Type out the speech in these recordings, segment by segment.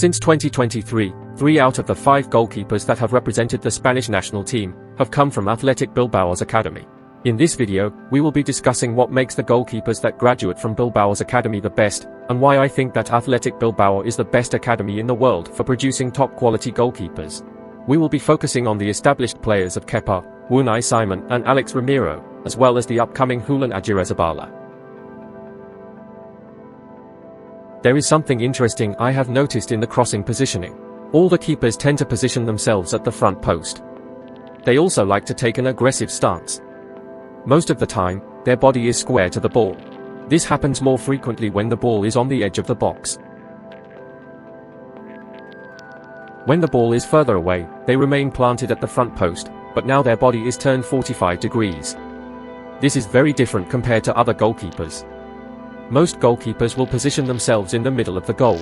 Since 2023, 3 out of the 5 goalkeepers that have represented the Spanish national team have come from Athletic Bilbao's academy. In this video, we will be discussing what makes the goalkeepers that graduate from Bilbao's academy the best, and why I think that Athletic Bilbao is the best academy in the world for producing top-quality goalkeepers. We will be focusing on the established players of Kepa, Unai Simón and Álex Remiro, as well as the upcoming Julen Agirrezabala. There is something interesting I have noticed in the crossing positioning. All the keepers tend to position themselves at the front post. They also like to take an aggressive stance. Most of the time, their body is square to the ball. This happens more frequently when the ball is on the edge of the box. When the ball is further away, they remain planted at the front post, but now their body is turned 45 degrees. This is very different compared to other goalkeepers. Most goalkeepers will position themselves in the middle of the goal.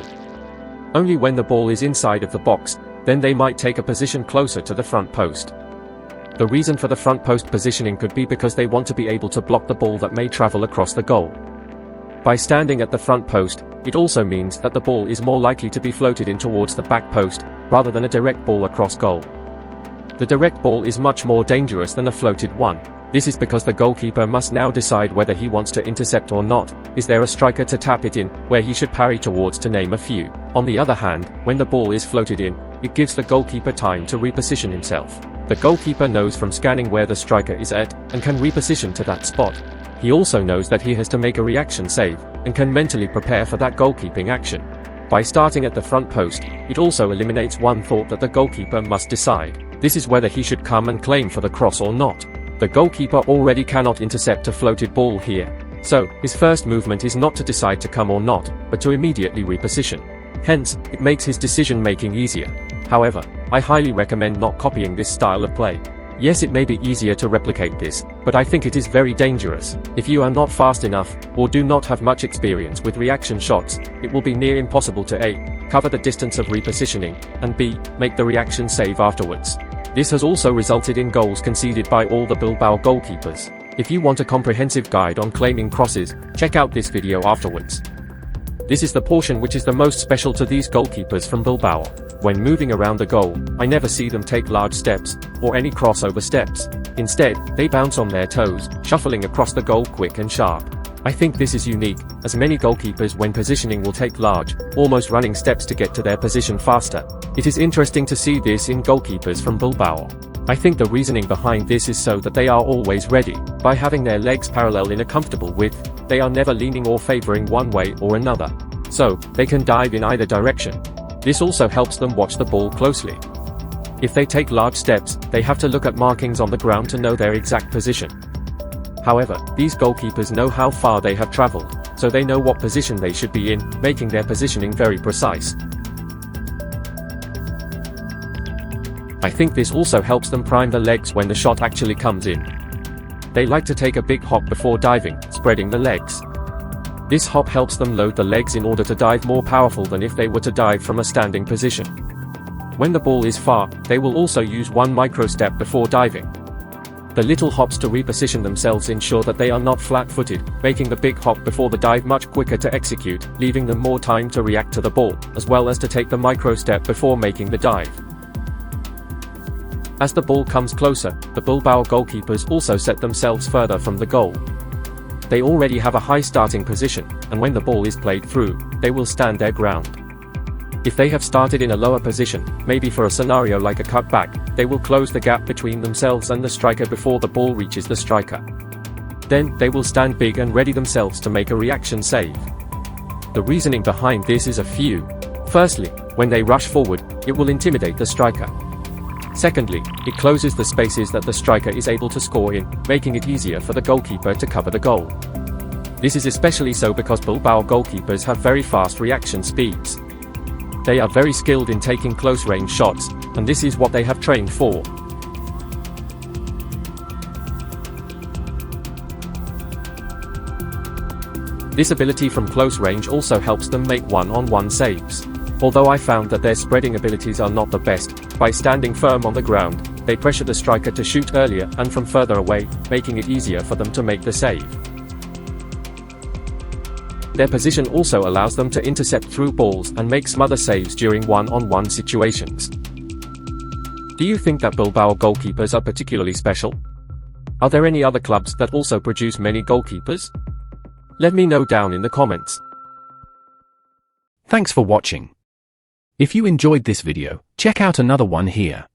Only when the ball is inside of the box, then they might take a position closer to the front post. The reason for the front post positioning could be because they want to be able to block the ball that may travel across the goal. By standing at the front post, it also means that the ball is more likely to be floated in towards the back post, rather than a direct ball across goal. The direct ball is much more dangerous than a floated one. This is because the goalkeeper must now decide whether he wants to intercept or not. Is there a striker to tap it in, where he should parry towards, to name a few. On the other hand, when the ball is floated in, it gives the goalkeeper time to reposition himself. The goalkeeper knows from scanning where the striker is at, and can reposition to that spot. He also knows that he has to make a reaction save, and can mentally prepare for that goalkeeping action. By starting at the front post, it also eliminates one thought that the goalkeeper must decide. This is whether he should come and claim for the cross or not. The goalkeeper already cannot intercept a floated ball here. So, his first movement is not to decide to come or not, but to immediately reposition. Hence, it makes his decision-making easier. However, I highly recommend not copying this style of play. Yes, it may be easier to replicate this, but I think it is very dangerous. If you are not fast enough, or do not have much experience with reaction shots, it will be near impossible to A. Cover the distance of repositioning, and B. Make the reaction save afterwards. This has also resulted in goals conceded by all the Bilbao goalkeepers. If you want a comprehensive guide on claiming crosses, check out this video afterwards. This is the portion which is the most special to these goalkeepers from Bilbao. When moving around the goal, I never see them take large steps, or any crossover steps. Instead, they bounce on their toes, shuffling across the goal quick and sharp. I think this is unique, as many goalkeepers when positioning will take large, almost running steps to get to their position faster. It is interesting to see this in goalkeepers from Bilbao. I think the reasoning behind this is so that they are always ready. By having their legs parallel in a comfortable width, they are never leaning or favoring one way or another. So, they can dive in either direction. This also helps them watch the ball closely. If they take large steps, they have to look at markings on the ground to know their exact position. However, these goalkeepers know how far they have traveled, so they know what position they should be in, making their positioning very precise. I think this also helps them prime the legs when the shot actually comes in. They like to take a big hop before diving, spreading the legs. This hop helps them load the legs in order to dive more powerful than if they were to dive from a standing position. When the ball is far, they will also use one micro step before diving. The little hops to reposition themselves ensure that they are not flat-footed, making the big hop before the dive much quicker to execute, leaving them more time to react to the ball, as well as to take the micro step before making the dive. As the ball comes closer, the Bilbao goalkeepers also set themselves further from the goal. They already have a high starting position, and when the ball is played through, they will stand their ground. If they have started in a lower position, maybe for a scenario like a cutback, they will close the gap between themselves and the striker before the ball reaches the striker. Then, they will stand big and ready themselves to make a reaction save. The reasoning behind this is a few. Firstly, when they rush forward, it will intimidate the striker. Secondly, it closes the spaces that the striker is able to score in, making it easier for the goalkeeper to cover the goal. This is especially so because Bilbao goalkeepers have very fast reaction speeds. They are very skilled in taking close-range shots, and this is what they have trained for. This ability from close range also helps them make one-on-one saves. Although I found that their spreading abilities are not the best, by standing firm on the ground, they pressure the striker to shoot earlier and from further away, making it easier for them to make the save. Their position also allows them to intercept through balls and make smother saves during one-on-one situations. Do you think that Bilbao goalkeepers are particularly special? Are there any other clubs that also produce many goalkeepers? Let me know down in the comments. Thanks for watching. If you enjoyed this video, check out another one here.